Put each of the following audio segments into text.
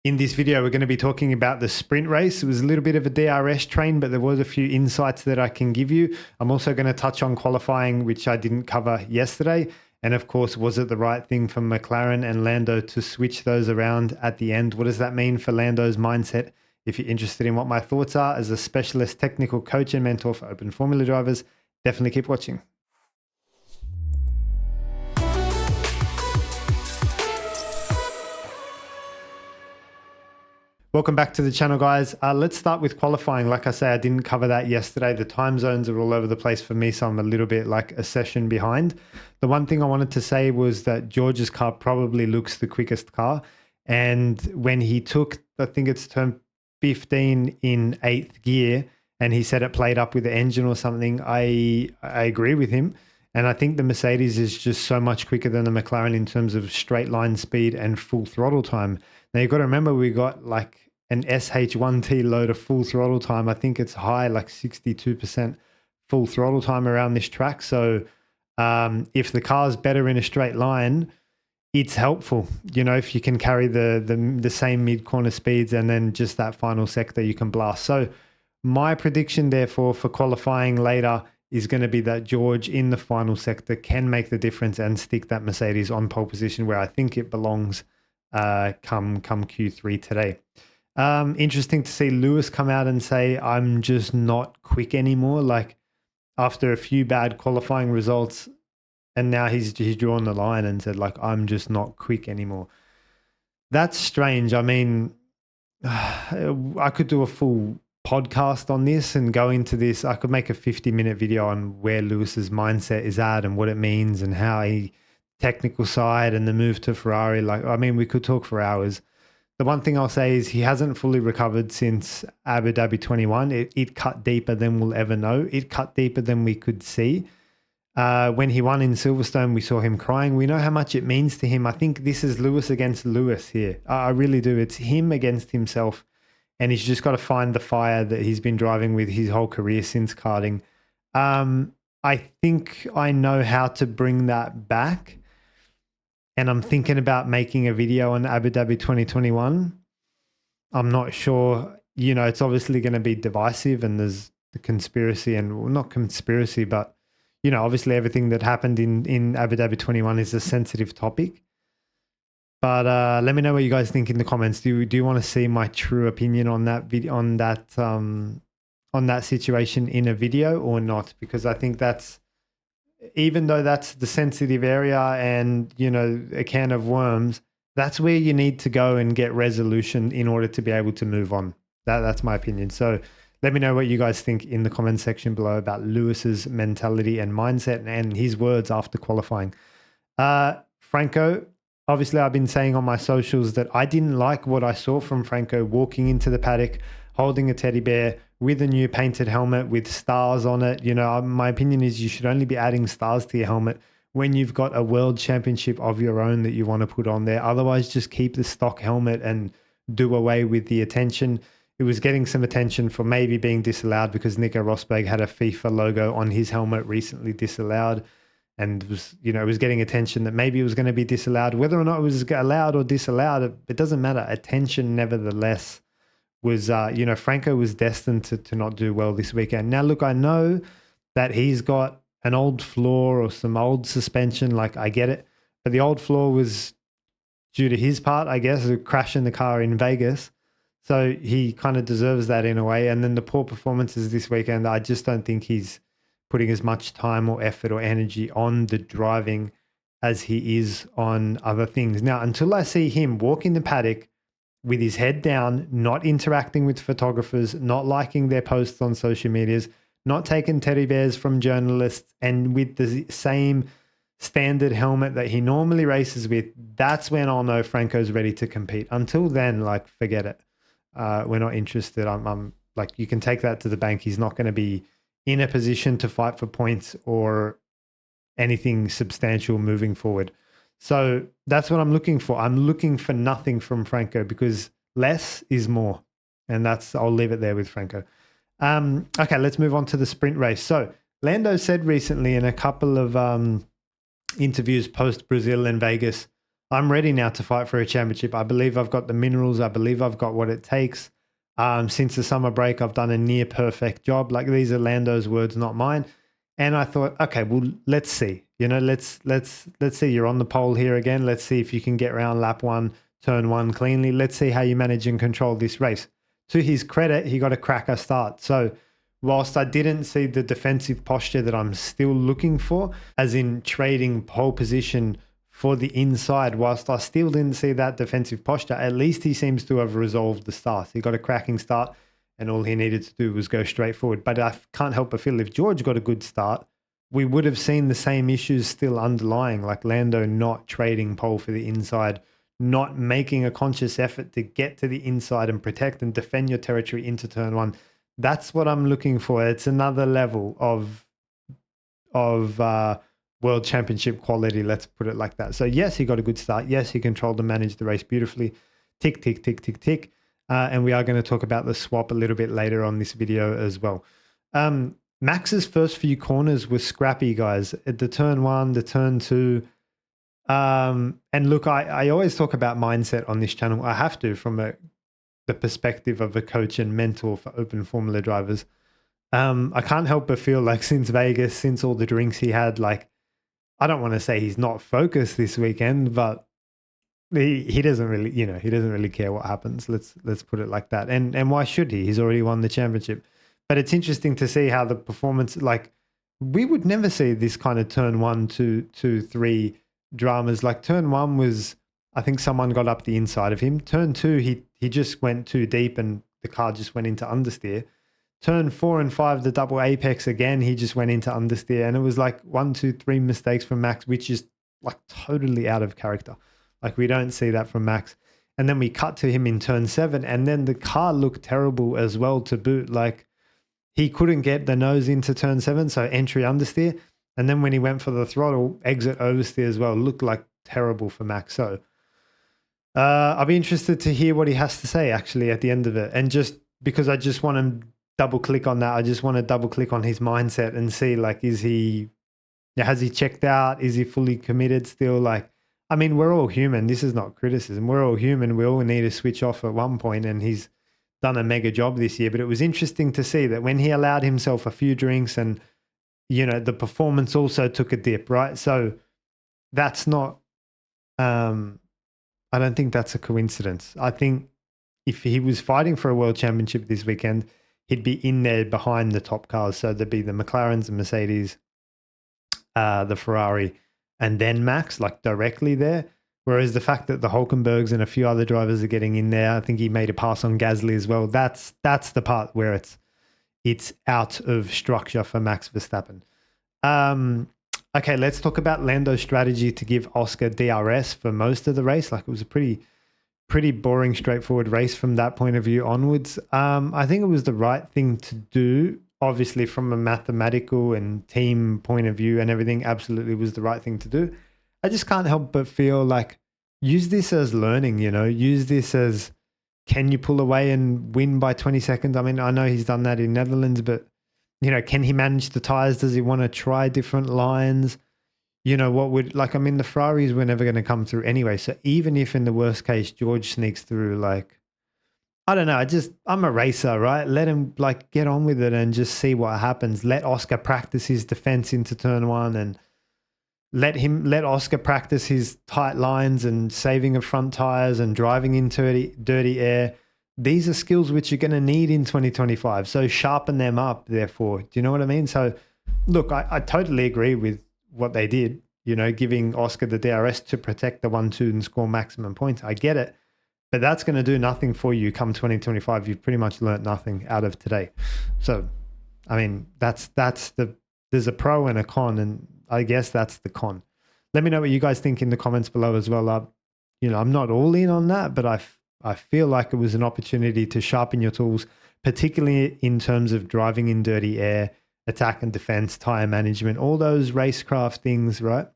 In this video, we're going to be talking about the sprint race. It was a little bit of a DRS train, but there was a few insights that I can give you. I'm also going to touch on qualifying, which I didn't cover yesterday. And of course, was it the right thing for McLaren and Lando to switch those around at the end? What does that mean for Lando's mindset? If you're interested in what my thoughts are as a specialist technical coach and mentor for open formula drivers, definitely keep watching. Welcome back to the channel, guys. Let's start with qualifying. Like I say, I didn't cover that yesterday. The time zones are all over the place for me, so I'm a little bit like a session behind. The one thing I wanted to say was that George's car probably looks the quickest car. And when he took, I think it's turn 15 in 8th gear, and he said it played up with the engine or something, I agree with him. And I think the Mercedes is just so much quicker than the McLaren in terms of straight line speed and full throttle time. Now, you've got to remember, we got like an SH1T load of full throttle time. I think it's high, like 62% full throttle time around this track. So if the car's better in a straight line, it's helpful. You know, if you can carry the same mid-corner speeds and then just that final sector you can blast. So my prediction, therefore, for qualifying later is going to be that George in the final sector can make the difference and stick that Mercedes on pole position where I think it belongs come Q3 today. Interesting to see Lewis come out and say, I'm just not quick anymore. Like after a few bad qualifying results, and now he's drawn the line and said, like, I'm just not quick anymore. That's strange. I mean, I could do a full podcast on this and go into this. I could make a 50-minute video on where Lewis's mindset is at and what it means and how he technical side and the move to Ferrari. Like, I mean, we could talk for hours. The one thing I'll say is he hasn't fully recovered since Abu Dhabi 21. It cut deeper than we'll ever know. It cut deeper than we could see. When he won in Silverstone, we saw him crying. We know how much it means to him. I think this is Lewis against Lewis here. I really do. It's him against himself. And he's just got to find the fire that he's been driving with his whole career since karting. I think I know how to bring that back. And I'm thinking about making a video on Abu Dhabi 2021. I'm not sure, you know, it's obviously going to be divisive and there's the conspiracy and, well, not conspiracy, but, you know, obviously everything that happened in Abu Dhabi 21 is a sensitive topic. But let me know what you guys think in the comments. Do you want to see my true opinion on that video, on that situation in a video or not? Because I think that's, even though that's the sensitive area and, you know, a can of worms, that's where you need to go and get resolution in order to be able to move on. That's my opinion. So let me know what you guys think in the comment section below about Lewis's mentality and mindset and his words after qualifying. Franco, obviously I've been saying on my socials that I didn't like what I saw from Franco walking into the paddock, holding a teddy bear with a new painted helmet with stars on it. You know, my opinion is you should only be adding stars to your helmet when you've got a world championship of your own that you want to put on there. Otherwise, just keep the stock helmet and do away with the attention. It was getting some attention for maybe being disallowed because Nico Rosberg had a FIFA logo on his helmet recently disallowed. And was, you know, it was getting attention that maybe it was going to be disallowed. Whether or not it was allowed or disallowed, it doesn't matter. Attention, nevertheless, was, you know, Franco was destined to not do well this weekend. Now, look, I know that he's got an old floor or some old suspension. Like, I get it. But the old floor was due to his part, I guess, of crashing the car in Vegas. So he kind of deserves that in a way. And then the poor performances this weekend, I just don't think he's putting as much time or effort or energy on the driving as he is on other things. Now, until I see him walk in the paddock with his head down, not interacting with photographers, not liking their posts on social medias, not taking teddy bears from journalists, and with the same standard helmet that he normally races with, that's when I'll know Franco's ready to compete. Until then, like, forget it. We're not interested. I'm like, you can take that to the bank. He's not going to be in a position to fight for points or anything substantial moving forward. So that's what I'm looking for. I'm looking for nothing from Franco because less is more. And I'll leave it there with Franco. Okay, let's move on to the sprint race. So Lando said recently in a couple of interviews post Brazil and Vegas, I'm ready now to fight for a championship. I believe I've got the minerals. I believe I've got what it takes. Since the summer break, I've done a near perfect job. Like, these are Lando's words, not mine. And I thought, okay, well, let's see. Let's see. You're on the pole here again. Let's see if you can get around lap one, turn one cleanly. Let's see how you manage and control this race. To his credit, he got a cracker start. So whilst I didn't see the defensive posture that I'm still looking for, as in trading pole position for the inside, whilst I still didn't see that defensive posture, at least he seems to have resolved the start. He got a cracking start and all he needed to do was go straight forward. But I can't help but feel if George got a good start, we would have seen the same issues still underlying, like Lando not trading pole for the inside, not making a conscious effort to get to the inside and protect and defend your territory into turn one. That's what I'm looking for. It's another level of world championship quality, let's put it like that. So yes, he got a good start. Yes, he controlled and managed the race beautifully. Tick, tick, tick, tick, tick. And we are going to talk about the swap a little bit later on this video as well. Max's first few corners were scrappy, guys. At the turn one, the turn two. And look, I always talk about mindset on this channel. I have to, from the perspective of a coach and mentor for open formula drivers. I can't help but feel like since Vegas, since all the drinks he had, like, I don't want to say he's not focused this weekend, but he doesn't really, he doesn't really care what happens. Let's put it like that. And why should he? He's already won the championship. But it's interesting to see how the performance, like, we would never see this kind of turn 1, 2, 2, 3 dramas. Like, turn 1 was, I think someone got up the inside of him. Turn 2, he just went too deep and the car just went into understeer. Turn 4 and 5, the double apex again, he just went into understeer. And it was like 1, 2, 3 mistakes from Max, which is like totally out of character. Like, we don't see that from Max. And then we cut to him in turn 7, and then the car looked terrible as well to boot. Like, he couldn't get the nose into turn 7, so entry understeer. And then when he went for the throttle, exit oversteer as well, looked like terrible for Max. So I'll be interested to hear what he has to say actually at the end of it. And just because I just want to double click on that, I just want to double click on his mindset and see, like, has he checked out? Is he fully committed still? Like, I mean, we're all human. This is not criticism. We're all human. We all need to switch off at one point, and he's done a mega job this year. But it was interesting to see that when he allowed himself a few drinks and, the performance also took a dip, right? So that's not, I don't think that's a coincidence. I think if he was fighting for a world championship this weekend, he'd be in there behind the top cars. So there'd be the McLarens, the Mercedes, the Ferrari, and then Max, like, directly there. Whereas the fact that the Hulkenbergs and a few other drivers are getting in there, I think he made a pass on Gasly as well. That's the part where it's out of structure for Max Verstappen. Okay, let's talk about Lando's strategy to give Oscar DRS for most of the race. Like, it was a pretty boring, straightforward race from that point of view onwards. I think it was the right thing to do. Obviously, from a mathematical and team point of view and everything, absolutely was the right thing to do. I just can't help but feel like, use this as learning, use this as, can you pull away and win by 20 seconds? I mean, I know he's done that in Netherlands, but, can he manage the tires? Does he want to try different lines? The Ferraris were never going to come through anyway. So even if in the worst case, George sneaks through, like, I don't know. I'm a racer, right? Let him, like, get on with it and just see what happens. Let Oscar practice his defense into turn 1, and let Oscar practice his tight lines and saving of front tires and driving into dirty air. These are skills which you're going to need in 2025. So sharpen them up, therefore. Do you know what I mean? So look, I totally agree with what they did, giving Oscar the DRS to protect the 1-2 and score maximum points. I get it. But that's going to do nothing for you come 2025. You've pretty much learnt nothing out of today. So, I mean, there's a pro and a con, and I guess that's the con. Let me know what you guys think in the comments below as well. I'm not all in on that, but I feel like it was an opportunity to sharpen your tools, particularly in terms of driving in dirty air, attack and defense, tire management, all those racecraft things, right?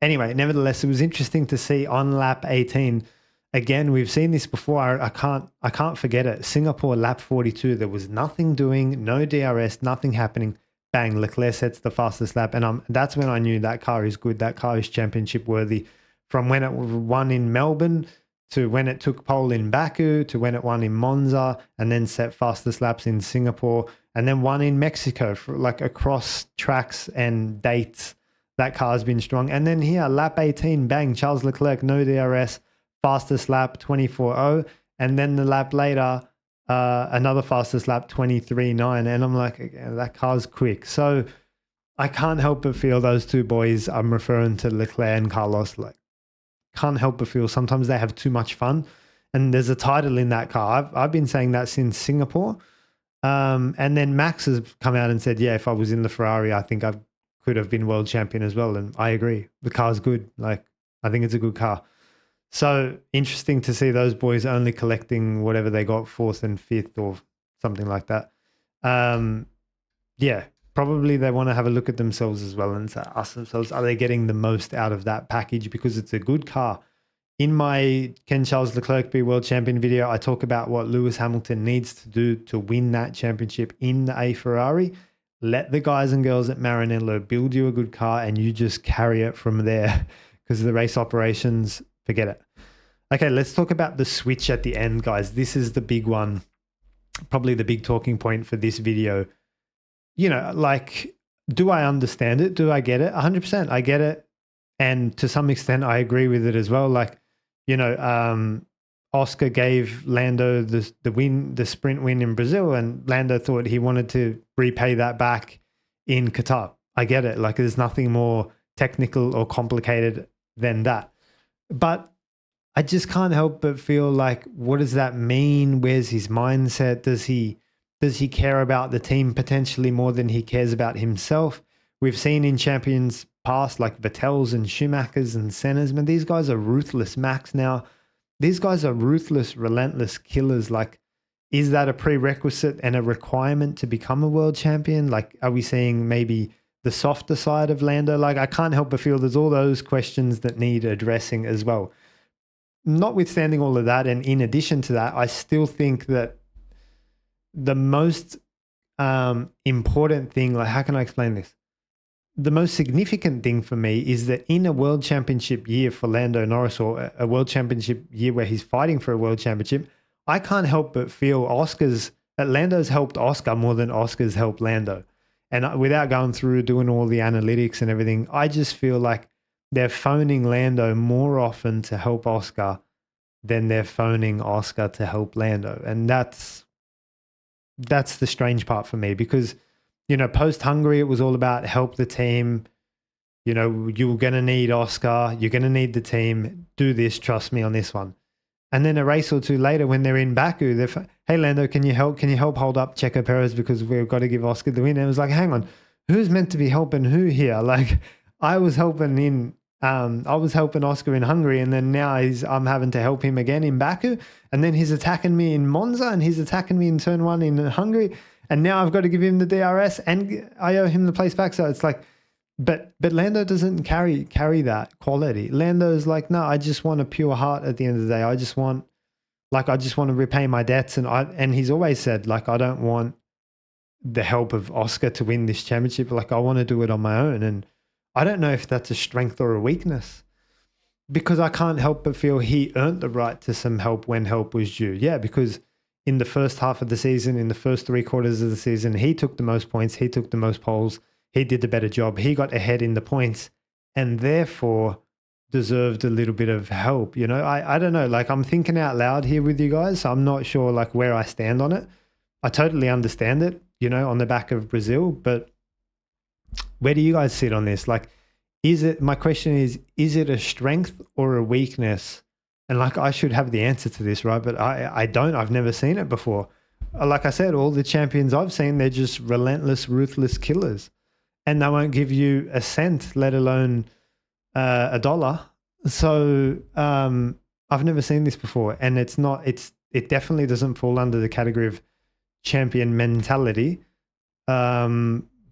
Anyway, nevertheless, it was interesting to see on lap 18. Again, we've seen this before. I can't forget it. Singapore lap 42. There was nothing doing, no DRS, nothing happening. Bang, Leclerc sets the fastest lap, and that's when I knew that car is good. That car is championship worthy from when it won in Melbourne to when it took pole in Baku to when it won in Monza and then set fastest laps in Singapore and then won in Mexico for like across tracks and dates. That car's been strong. And then here, lap 18, bang, Charles Leclerc, no DRS, fastest lap 24.0. And then the lap later, another fastest lap 23.9. And I'm like, again, that car's quick. So I can't help but feel those two boys, I'm referring to Leclerc and Carlos, like, can't help but feel sometimes they have too much fun. And there's a title in that car. I've been saying that since Singapore. And then Max has come out and said, yeah, if I was in the Ferrari, I think I could have been world champion as well. And I agree. The car's good. Like, I think it's a good car. So interesting to see those boys only collecting whatever they got, 4th and 5th or something like that. Yeah, probably they want to have a look at themselves as well and ask themselves, are they getting the most out of that package? Because it's a good car. In my Can Charles Leclerc be world champion video, I talk about what Lewis Hamilton needs to do to win that championship in a Ferrari. Let the guys and girls at Maranello build you a good car and you just carry it from there because the race operations, forget it. Okay, let's talk about the switch at the end, guys. This is the big one, probably the big talking point for this video. You know, like, do I understand it? Do I get it? 100%, I get it. And to some extent, I agree with it as well. Like, you know, Oscar gave Lando the sprint win in Brazil, and Lando thought he wanted to repay that back in Qatar. I get it. Like, there's nothing more technical or complicated than that. But I just can't help but feel like, what does that mean? Where's his mindset? Does he care about the team potentially more than he cares about himself? We've seen in champions past, like Vettel's and Schumacher's and Senna's, man, these guys are ruthless. Max now, these guys are ruthless, relentless killers. Like, is that a prerequisite and a requirement to become a world champion? Like, are we seeing maybe the softer side of Lando? Like, I can't help but feel there's all those questions that need addressing as well. Notwithstanding all of that, and in addition to that, I still think that the most important thing, like, how can I explain this? The most significant thing for me is that in a world championship year for Lando Norris, or a world championship year where he's fighting for a world championship, I can't help but feel Lando's helped Oscar more than Oscar's helped Lando. And without going through doing all the analytics and everything, I just feel like they're phoning Lando more often to help Oscar than they're phoning Oscar to help Lando. And that's the strange part for me, because, you know, post Hungary, it was all about help the team. You know, you're going to need Oscar. You're going to need the team. Do this. Trust me on this one. And then a race or two later, when they're in Baku, they're, hey, Lando, can you help? Can you help hold up Checo Perez because we've got to give Oscar the win? And it was like, hang on, who's meant to be helping who here? Like, I was helping Oscar in Hungary, and then now I'm having to help him again in Baku, and then he's attacking me in Monza, and he's attacking me in turn 1 in Hungary, and now I've got to give him the DRS, and I owe him the place back. So it's like, but Lando doesn't carry that quality. Lando's like, no, I just want a pure heart at the end of the day. I just want to repay my debts, and he's always said, like, I don't want the help of Oscar to win this championship. Like, I want to do it on my own. And I don't know if that's a strength or a weakness, because I can't help but feel he earned the right to some help when help was due. Yeah, because in the first half of the season, in the first 3 quarters of the season, he took the most points, he took the most poles, he did the better job, he got ahead in the points, and therefore deserved a little bit of help. You know, I don't know, like, I'm thinking out loud here with you guys, so I'm not sure like where I stand on it. I totally understand it, you know, on the back of Brazil, but where do you guys sit on this? Like, my question is it a strength or a weakness? And like, I should have the answer to this, right? But I don't. I've never seen it before. Like I said, all the champions I've seen, they're just relentless, ruthless killers. And they won't give you a cent, let alone $1. So I've never seen this before. And it definitely doesn't fall under the category of champion mentality.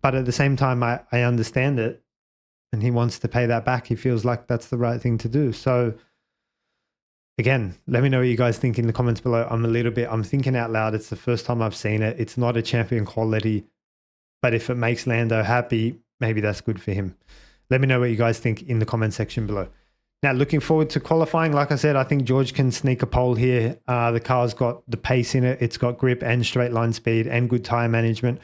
But at the same time, I understand it, and he wants to pay that back. He feels like that's the right thing to do. So again, let me know what you guys think in the comments below. I'm thinking out loud. It's the first time I've seen it. It's not a champion quality, but if it makes Lando happy, maybe that's good for him. Let me know what you guys think in the comment section below. Now, looking forward to qualifying. Like I said, I think George can sneak a pole here. The car's got the pace in it. It's got grip and straight line speed and good tire management.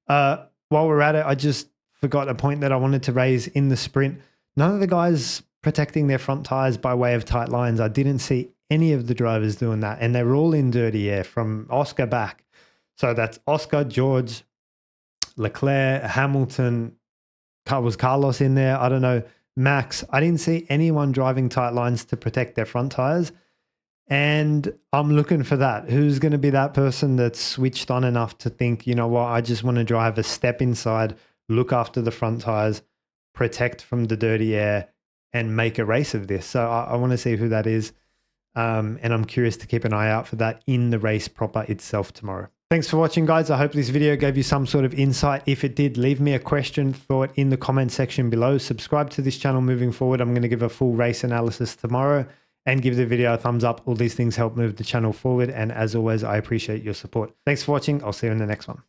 While we're at it, I just forgot a point that I wanted to raise in the sprint. None of the guys protecting their front tires by way of tight lines. I didn't see any of the drivers doing that. And they were all in dirty air from Oscar back. So that's Oscar, George, Leclerc, Hamilton. Was Carlos in there? I don't know. Max. I didn't see anyone driving tight lines to protect their front tires. And I'm looking for that. Who's going to be that person that's switched on enough to think, you know what, I just want to drive a step inside, look after the front tires, protect from the dirty air, and make a race of this. So I want to see who that is. And I'm curious to keep an eye out for that in the race proper itself tomorrow. Thanks for watching, guys. I hope this video gave you some sort of insight. If it did, leave me a question, thought in the comment section below. Subscribe to this channel moving forward. I'm going to give a full race analysis tomorrow and give the video a thumbs up. All these things help move the channel forward. And as always, I appreciate your support. Thanks for watching. I'll see you in the next one.